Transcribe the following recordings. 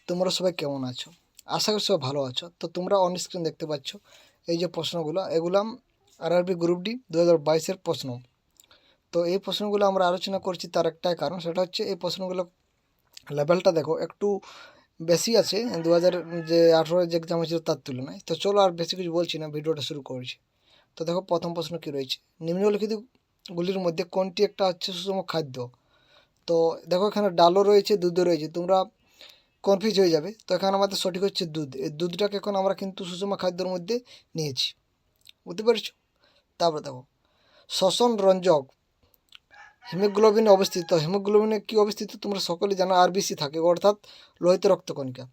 তোমরা সবাই কেমন আছো? আশা করি সবাই ভালো আছো। তো তোমরা অন স্ক্রিন দেখতে পাচ্ছ এই যে প্রশ্নগুলো, এগুলো আরআরবি গ্রুপ ডি 2022-এর প্রশ্ন। তো এই প্রশ্নগুলো আমরা আলোচনা করছি তার একটাই কারণ, সেটা হচ্ছে এই প্রশ্নগুলো লেভেলটা দেখো একটু বেশি আছে 2018 যে এক্সাম হয়েছিল তার তুলনায়। তো চলো আর বেশি কিছু বলছি না, ভিডিওটা শুরু করছি। তো দেখো প্রথম প্রশ্ন কী রয়েছে, নিম্নলিখিতগুলির মধ্যে কোনটি একটা হচ্ছে সুষম খাদ্য? তো দেখো এখানে ডালও রয়েছে, দুধও রয়েছে, তোমরা কনফিউজ হয়ে যাবে। তো এখানে আমাদের সঠিক হচ্ছে দুধ। এই দুধটাকে এখন আমরা কিন্তু সুষম খাদ্যের মধ্যে নিয়েছি, বুঝতে পেরেছো? তারপরে দেখো শ্বসন রঞ্জক হিমোগ্লোবিনে অবস্থিত। হিমোগ্লোবিনে কী অবস্থিত তোমরা সকলে জানো, আরবিসি থাকে, অর্থাৎ লোহিত রক্তকণিকা।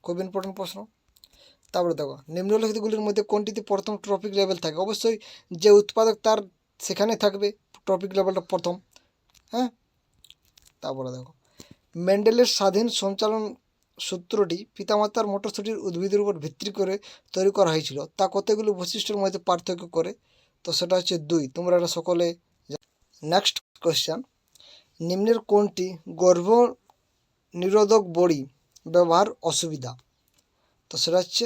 খুব ইম্পর্টেন্ট প্রশ্ন। তারপরে দেখো নিম্নলিখিতগুলির মধ্যে কোনটিতে প্রথম ট্রপিক লেভেল থাকে? অবশ্যই যে উৎপাদক তার সেখানে থাকবে ট্রপিক লেভেলটা প্রথম। তারপরে দেখো মেন্ডেলের স্বাধীন সঞ্চালন সূত্রটি পিতামাতার মটরশুটির উদ্ভিদের উপর ভিত্তি করে তৈরি করা হয়েছিল, তা কতগুলি বৈশিষ্ট্যের মধ্যে পার্থক্য করে? তো সেটা হচ্ছে 2। তোমরা এটা সকলে। নেক্সট কোয়েশ্চেন, নিম্নের কোনটি গর্ভ নিরোধক বড়ি ব্যবহার অসুবিধা? তো সেটা হচ্ছে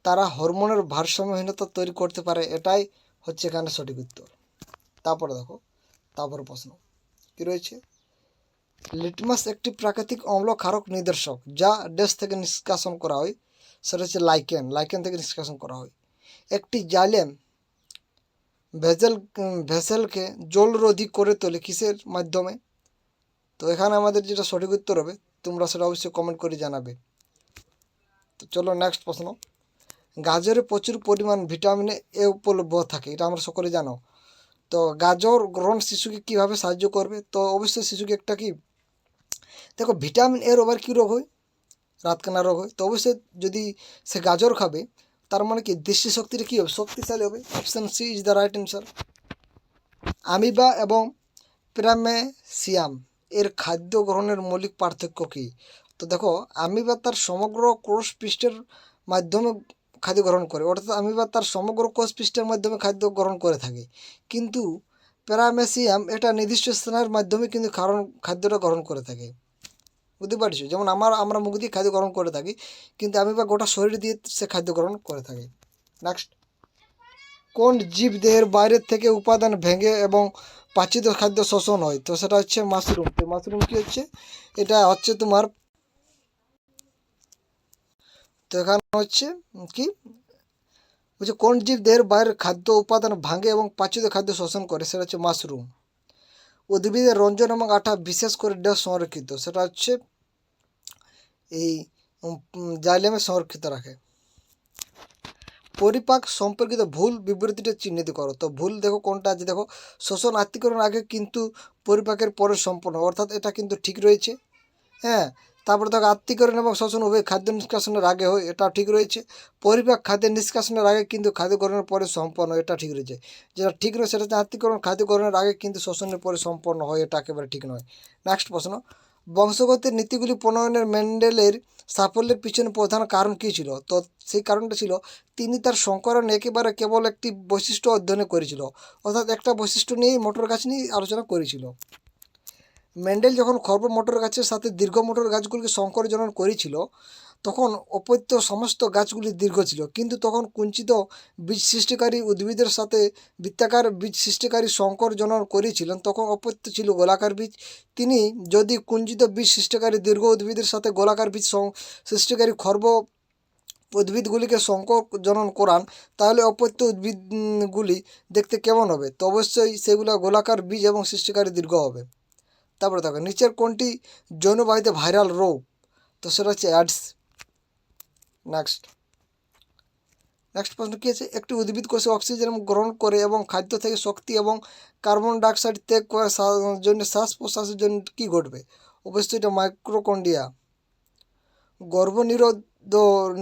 তারা হরমোনের ভারসাম্যহীনতা তৈরি করতে পারে, এটাই হচ্ছে এখানে সঠিক উত্তর। তারপরে দেখো তারপর প্রশ্ন কী রয়েছে, লিটমাস একটি প্রাকৃতিক অম্ল ক্ষারক নির্দেশক যা ড্যাশ থেকে নিষ্কাশন করা হয়? সেটা হচ্ছে লাইকেন থেকে নিষ্কাশন করা হয়। একটি জাইলেম ভেসেলকে জলরোধী করে তোলে কিসের মাধ্যমে? তো এখানে আমাদের যেটা সঠিক উত্তর হবে তোমরা সেটা অবশ্যই কমেন্ট করে জানাবে। তো চলো নেক্সট প্রশ্ন, গাজরে প্রচুর পরিমাণ ভিটামিন এ উপলব্ধ থাকে, এটা আমরা সকলে জানো। তো গাজর গ্রহণ শিশুকে কীভাবে সাহায্য করবে? তো অবশ্যই শিশুকে একটা কি দেখো ভিটামিন এর ওভার কী রোগ হয়? রাতকানা রোগ হয়। তো অবশ্যই যদি সে গাজর খাবে তার মানে কি দৃষ্টিশক্তিটা কী হবে? শক্তিশালী হবে। Option C is the right answer. Amoeba এবং প্রামেসিয়াম এর খাদ্য গ্রহণের মৌলিক পার্থক্য কী? তো দেখো আমিবা তার সমগ্র কোষ পৃষ্ঠের মাধ্যমে খাদ্য গ্রহণ করে, অর্থাৎ আমিবা তার সমগ্র কোষ পৃষ্ঠের মাধ্যমে খাদ্য গ্রহণ করে থাকে, কিন্তু প্যারামেসিয়াম এটা নির্দিষ্ট স্থানের মাধ্যমে কিন্তু খাদ্যটা গ্রহণ করে থাকে, বুঝতে পারছো? যেমন আমরা মুখ দিয়ে খাদ্য গ্রহণ করে থাকি, কিন্তু আমিবা গোটা শরীর দিয়ে সে খাদ্য গ্রহণ করে থাকে। নেক্সট, কোন জীব দেহের বাইরের থেকে উপাদান ভেঙে এবং পাচিত খাদ্য শোষণ হয়? তো সেটা হচ্ছে মাশরুম। তো মাশরুম কী হচ্ছে, এটা হচ্ছে তোমার, তো এখানে হচ্ছে কি বলছে কোন জীব দেহের বাইরের খাদ্য উপাদান ভাঙে এবং পাচিত খাদ্য শোষণ করে? সেটা হচ্ছে মাশরুম। উদ্ভিদের রঞ্জন এবং আঠা বিশেষ করে ড্যাশ সংরক্ষিত? সেটা হচ্ছে এই জাইলেমে সংরক্ষিত রাখে। পরিপাক সম্পর্কিত ভুল বিবৃতিটা চিহ্নিত করো। তো ভুল দেখো কোনটা আছে, দেখো শোষণ আত্তীকরণ আগে কিন্তু পরিপাকের পরে সম্পন্ন, অর্থাৎ এটা কিন্তু ঠিক রয়েছে। তারপরে দেখো আত্তীকরণ এবং শোষণ উভয় খাদ্য নিষ্কাশনের আগে হয়, এটা ঠিক রয়েছে। পরিপাক খাদ্যের নিষ্কাশনের আগে কিন্তু খাদ্য গ্রহণের পরে সম্পন্ন, এটা ঠিক রয়েছে। যেটা ঠিক রয়েছে সেটা হচ্ছে আত্তীকরণ খাদ্য গ্রহণের আগে কিন্তু শোষণের পরে সম্পন্ন হয়, এটা একেবারে ঠিক নয়। নেক্সট প্রশ্ন, বংশগতির নীতিগুলি প্রণয়নের মেন্ডেলের সাফল্যের পিছনে প্রধান কারণ কী ছিল? তো সেই কারণটা ছিল তিনি তার সংকরণ একেবারে কেবল একটি বৈশিষ্ট্য অধ্যয়ন করেছিল, অর্থাৎ একটা বৈশিষ্ট্য নিয়েই মোটর গাছ নিয়ে আলোচনা করেছিল। মেন্ডেল যখন খর্ব মোটর গাছের সাথে দীর্ঘ মোটর গাছগুলিকে সংকর জনন করেছিল তখন অপত্য সমস্ত গাছগুলি দীর্ঘ ছিল, কিন্তু তখন কুঞ্চিত বীজ সৃষ্টিকারী উদ্ভিদের সাথে বৃত্তাকার বীজ সৃষ্টিকারী সংকর জনন করেছিলেন তখন অপত্য ছিল গোলাকার বীজ। তিনি যদি কুঞ্চিত বীজ সৃষ্টিকারী দীর্ঘ উদ্ভিদের সাথে গোলাকার বীজ সৃষ্টিকারী খর্ব উদ্ভিদগুলিকে সংকর জনন করান, তাহলে অপত্য উদ্ভিদগুলি দেখতে কেমন হবে? তো অবশ্যই সেগুলো গোলাকার বীজ এবং সৃষ্টিকারী দীর্ঘ হবে। তারপরে দেখো নিচের কোনটি যৌনবাহিত ভাইরাল রোগ? তো সেটা হচ্ছে অ্যাডস। নেক্সট প্রশ্ন কী আছে, একটি উদ্ভিদ কোষে অক্সিজেন গ্রহণ করে এবং খাদ্য থেকে শক্তি এবং কার্বন ডাইঅক্সাইড ত্যাগ করার জন্য শ্বাস প্রশ্বাসের জন্য কী ঘটবে? অবশ্যই এটা মাইক্রোকন্ডিয়া।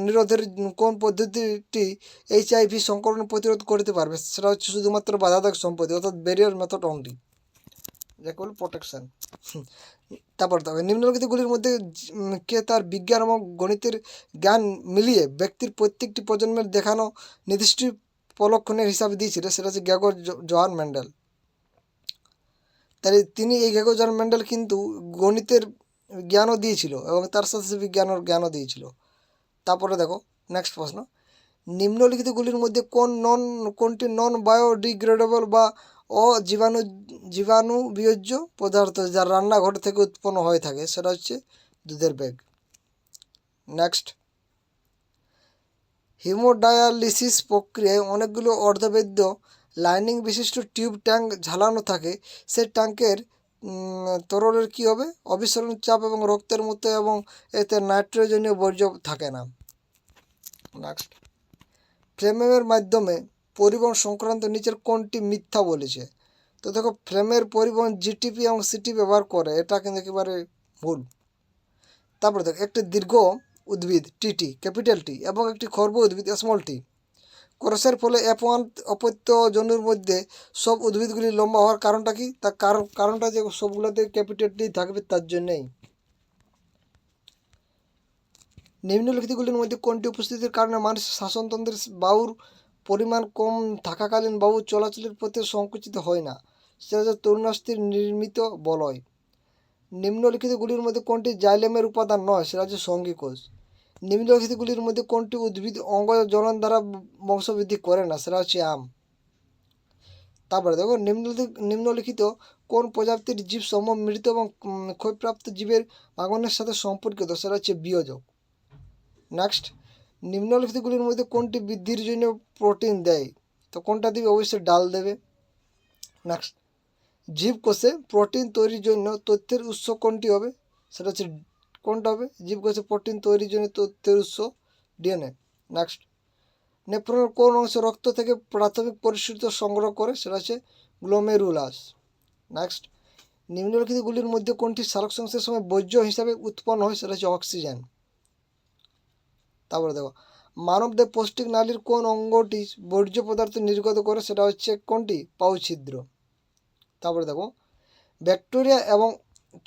নিরোধের কোন পদ্ধতিটি HIV সংক্রমণ প্রতিরোধ করতে পারবে? সেটা হচ্ছে শুধুমাত্র বাধাদায়ক সম্পত্তি, অর্থাৎ ব্যারিয়ার মেথড অনলি, যাকে বলে প্রোটেকশন। তারপর তবে নিম্নলিখিতগুলির মধ্যে কে তার বিজ্ঞান এবং গণিতের জ্ঞান মিলিয়ে ব্যক্তির প্রত্যেকটি প্রজন্মের দেখানো নির্দিষ্ট উপলক্ষণের হিসাবে দিয়েছিল? সেটা হচ্ছে গ্রেগর জোহান মেন্ডেল। তাই তিনি এই গ্রেগর জোহান মেন্ডেল কিন্তু গণিতের জ্ঞানও দিয়েছিল এবং তার সাথে সাথে বিজ্ঞানের জ্ঞানও দিয়েছিল। তারপরে দেখো নেক্সট প্রশ্ন, নিম্নলিখিতগুলির মধ্যে কোনটি নন বায়োডিগ্রেডেবল বা জীবাণু বিয়োজ্য পদার্থ যা রান্নাঘর থেকে উৎপন্ন হয়ে থাকে? সেটা হচ্ছে দুধের ব্যাগ। নেক্সট, হিমোডায়ালিসিস প্রক্রিয়ায় অনেকগুলো অর্ধবেদ্য লাইনিং বিশিষ্ট টিউব ট্যাঙ্ক ঝালানো থাকে। সেই ট্যাঙ্কের তরলের কী হবে? অবিস্মরণ চাপ এবং রক্তের মতো এবং এতে নাইট্রোজেনীয় বর্জ্য থাকে না। নেক্সট, ফ্রেমের মাধ্যমে পরিবহন সংক্রান্ত নিচের কোনটি মিথ্যা বলেছে? তো দেখো, ফ্রেমের পরিবহন জিটিপি এবং সিটি ব্যবহার করে, এটা কিন্তু একেবারে ভুল। তারপরে দেখো, একটি দীর্ঘ উদ্ভিদ টিটি ক্যাপিটাল টি এবং একটি খর্ব উদ্ভিদ স্মল টি ক্রসের ফলে F1 অপত্য জন্তুর মধ্যে সব উদ্ভিদগুলি লম্বা হওয়ার কারণটা কি? তার কারণটা যে সবগুলোতে ক্যাপিটাল টি থাকবে তার জন্যেই। নিম্নলিখিতগুলির মধ্যে কোনটি উপস্থিতির কারণে মানুষের শ্বাসতন্ত্রের বায়ুর পরিমাণ কম থাকাকালীন বায়ু চলাচলের পথে সংকুচিত হয় না? সেটা হচ্ছে তরুণাস্থির নির্মিত বলয়। নিম্নলিখিতগুলির মধ্যে কোনটি জাইলেমের উপাদান নয়? সেটা হচ্ছে সঙ্গীকোষ। নিম্নলিখিতগুলির মধ্যে কোনটি উদ্ভিদ অঙ্গজ জ্বলন দ্বারা বংশবৃদ্ধি করে না? সেটা হচ্ছে আম। তারপরে দেখো, নিম্নলিখিত কোন প্রজাতির জীবসমূহ মৃত এবং ক্ষয়প্রাপ্ত জীবের ভাঙনের সাথে সম্পর্কিত? সেটা হচ্ছে বিয়োজক। নেক্সট, নিম্নলিখিতগুলির মধ্যে কোনটি বৃদ্ধির জন্য প্রোটিন দেয়? তো কোনটা দিবে? অবশ্যই ডাল দেবে। নেক্সট, জীবকোষে প্রোটিন তৈরির জন্য তথ্যের উৎস কোনটি হবে? সেটা হচ্ছে কোনটা হবে? জীবকোষে প্রোটিন তৈরির জন্য তথ্যের উৎস ডিএনএ। নেক্সট, নেফ্রনের কোন অংশ রক্ত থেকে প্রাথমিক পরিশোধিত সংগ্রহ করে? সেটা হচ্ছে গ্লোমেরুলাস। নেক্সট, নিম্নলিখিতগুলির মধ্যে কোনটি সালোকসংশ্লেষের সময় বর্জ্য হিসাবে উৎপন্ন হয়? সেটা হচ্ছে অক্সিজেন। তারপরে দেখো, মানবদেহ পৌষ্টিক নালীর কোন অঙ্গটি বর্জ্য পদার্থ নির্গত করে? সেটা হচ্ছে কোনটি? পাউছিদ্র। তারপরে দেখো, ব্যাকটেরিয়া এবং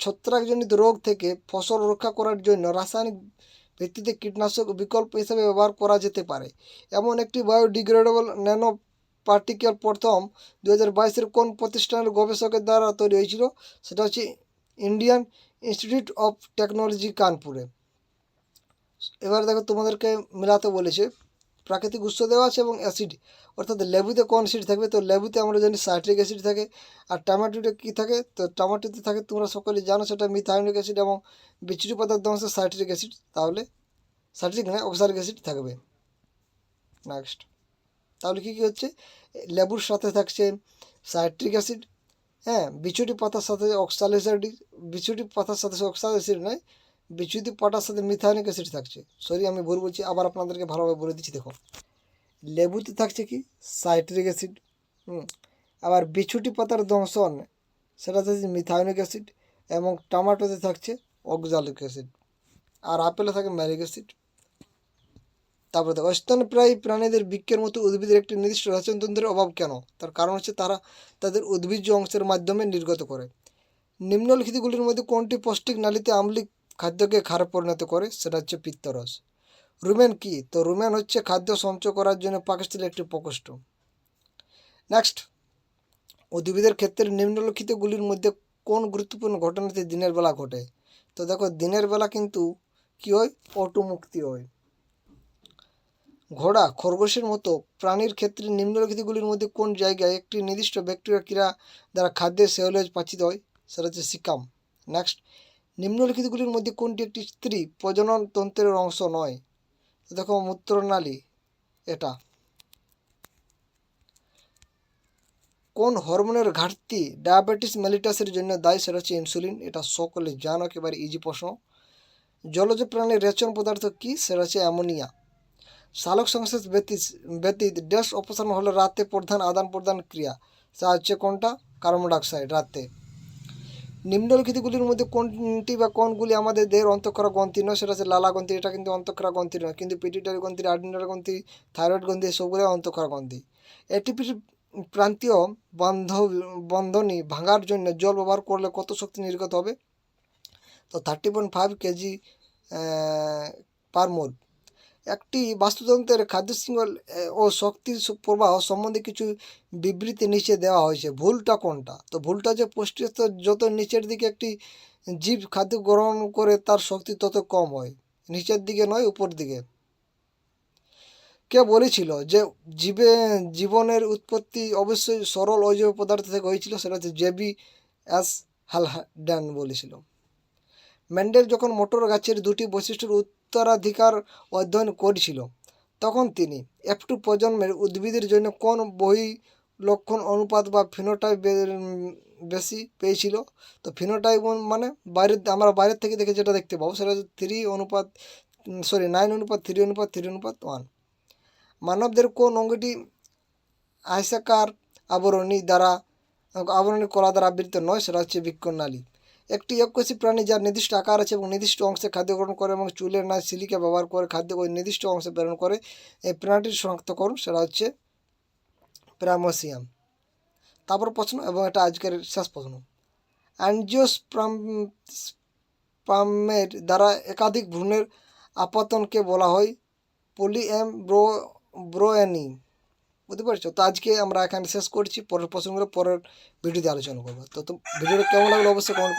ছত্রাকজনিত রোগ থেকে ফসল রক্ষা করার জন্য রাসায়নিক ভিত্তিতে কীটনাশক বিকল্প হিসেবে ব্যবহার করা যেতে পারে এমন একটি বায়োডিগ্রেডেবল ন্যানো পার্টিকেল প্রথম 2022-এর কোন প্রতিষ্ঠানের গবেষকের দ্বারা তৈরি হয়েছিল? সেটা হচ্ছে ইন্ডিয়ান ইনস্টিটিউট অফ টেকনোলজি কানপুরে। এবার দেখো, তোমাদেরকে মেলাতে বলেছে প্রাকৃতিক উৎস দেওয়া আছে এবং অ্যাসিড, অর্থাৎ লেবুতে কোন অ্যাসিড থাকবে? তো লেবুতে আমরা জানি সাইট্রিক অ্যাসিড থাকে। আর টমেটোতে কী থাকে? তো টমেটোতে থাকে, তোমরা সকলে জানো, সেটা মিথাইনিক অ্যাসিড এবং বিচুটি পদার্থ অংশ সাইট্রিক অ্যাসিড। তাহলে সাইট্রিক নয়, অক্সালিক অ্যাসিড থাকবে। নেক্সট, তাহলে কী কী হচ্ছে? লেবুর সাথে থাকছে সাইট্রিক অ্যাসিড, হ্যাঁ, বিচুটি পাতার সাথে অক্সালিক অ্যাসিড, বিচুটি পাতার সাথে অক্সালিক অ্যাসিড নয়, বিচুটি পাতার সাথে মিথাইনিক অ্যাসিড থাকছে। সরি, আমি ভুল বলছি, আবার আপনাদেরকে ভালোভাবে বলে দিচ্ছি। দেখো, লেবুতে থাকছে কি? Citric acid. আবার বিছুটি পাতার দংশন, সেটা থাকছে মিথাইনিক অ্যাসিড, এবং টমেটোতে থাকছে অক্সালিক অ্যাসিড, আর আপেলে থাকে ম্যালিক অ্যাসিড। তারপরে দেখো, স্তন্যপ্রায়ী প্রাণীদের বৃক্ষের মতো উদ্ভিদের একটি নির্দিষ্ট রেচনতন্ত্রের অভাব কেন? তার কারণ হচ্ছে তারা তাদের উদ্ভিজ্জ অংশের মাধ্যমে নির্গত করে। নিম্নলিখিতগুলির মধ্যে কোনটি পৌষ্টিক নালীতে আম্লিক খাদ্যকে ক্ষারে পরিণত করে? সেটা হচ্ছে পিত্তরস। রুমেন কি? তো রুমেন হচ্ছে খাদ্য সঞ্চয় করার জন্য পাকস্থলীর একটি প্রকোষ্ঠ। নেক্সট, উদ্ভিদের ক্ষেত্রে নিম্নলিখিতগুলির মধ্যে কোন গুরুত্বপূর্ণ ঘটনাটি দিনের বেলা ঘটে? তো দেখো, দিনের বেলা কিন্তু কী হয়? অটোমুক্তি হয়। ঘোড়া, খরগোশের মতো প্রাণীর ক্ষেত্রে নিম্নলিখিতগুলির মধ্যে কোন জায়গায় একটি নির্দিষ্ট ব্যাকটেরিয়া ক্রিয়া দ্বারা খাদ্যের সেলুলোজ পাচিত হয়? সেটা হচ্ছে সিকাম। নেক্সট, নিম্নলিখিতগুলির মধ্যে কোনটি একটি স্ত্রী প্রজনন তন্ত্রের অংশ নয়? দেখো, মূত্রনালী এটা। কোন হরমোনের ঘাটতি ডায়াবেটিস মেলিটাসের জন্য দায়ী? সেটা হচ্ছে ইনসুলিন। এটা সকলে জানো, একেবারে ইজি প্রশ্ন। জলজ প্রাণীর রেচন পদার্থ কি? সেটা হচ্ছে অ্যামোনিয়া। সালোক সংশ্লেষ ব্যতীত ড্যাশ অপসারণ হলো রাতে প্রধান আদান প্রদান ক্রিয়া, সেটা হচ্ছে কোনটা? কার্বন ডাইঅক্সাইড রাতে। নিম্নলিখিতগুলির মধ্যে কোনটি বা কোনগুলি আমাদের দেহের অন্তঃক্ষরা গ্রন্থি নয়? সেটা হচ্ছে লালা গ্রন্থি। এটা কিন্তু অন্তঃক্ষরা গ্রন্থি নয়, কিন্তু পিটুইটারি গ্রন্থি, আড্রিনাল গ্রন্থি, থাইরয়েড গ্রন্থি সবগুলো অন্তঃক্ষরা গ্রন্থি। এটিপির প্রান্তীয় বন্ধনী ভাঙার জন্য জল ব্যবহার করলে কত শক্তি নির্গত হবে? তো 30.5 কেজি পার মোল। একটি বাস্তুতন্ত্রের খাদ্য শৃঙ্খল ও শক্তির প্রবাহ সম্বন্ধে কিছু বিবৃতি নিচে দেওয়া হয়েছে, ভুলটা কোনটা? তো ভুলটা যে পুষ্টিস্তর যত নিচের দিকে একটি জীব খাদ্য গ্রহণ করে তার শক্তি তত কম হয়, নিচের দিকে নয় উপর দিকে। কে বলেছিল যে জীবনের উৎপত্তি অবশ্যই সরল অজৈব পদার্থ থেকে হয়েছিল? সেটা হচ্ছে জেবি এস হালডেন বলেছিল। মেন্ডেল যখন মোটর গাছের দুটি বৈশিষ্ট্যের উত্তরাধিকার অধ্যয়ন করেছিল, তখন তিনি F2 প্রজন্মের উদ্ভিদের জন্য কোন লক্ষণ অনুপাত বা ফিনোটাইপ বেশি পেয়েছিল? তো ফিনোটাইপ মানে আমরা বাইরের থেকে দেখে যেটা দেখতে পাবো সেটা হচ্ছে 9:3:3:3:1। মানবদের কোন অঙ্গটি আয়সাকার আবরণী কলা দ্বারা আবৃত নয়? সেটা হচ্ছে বৃক্কনালী। একটি এককোষী প্রাণী যার নির্দিষ্ট আকার আছে এবং নির্দিষ্ট অংশে খাদ্য গ্রহণ করে এবং চুলের ন্যায় সিলিকা ব্যবহার করে খাদ্য ওই নির্দিষ্ট অংশে প্রেরণ করে, এই প্রাণীটির শনাক্তকরণ সেটা হচ্ছে প্রামোসিয়াম। তারপর প্রশ্ন, এবং এটা আজকের শেষ প্রশ্ন, অ্যাঞ্জিওস্পার্মের দ্বারা একাধিক ভ্রূণের আপতনকে বলা হয় পলিএমব্রোয়েনি। বুঝতে পারছো? তো আজকে আমরা এখানে শেষ করছি, পরের প্রশ্নগুলো পরের ভিডিওতে আলোচনা করবো। তো ভিডিওটা কেমন লাগলো অবশ্যই কমেন্ট করে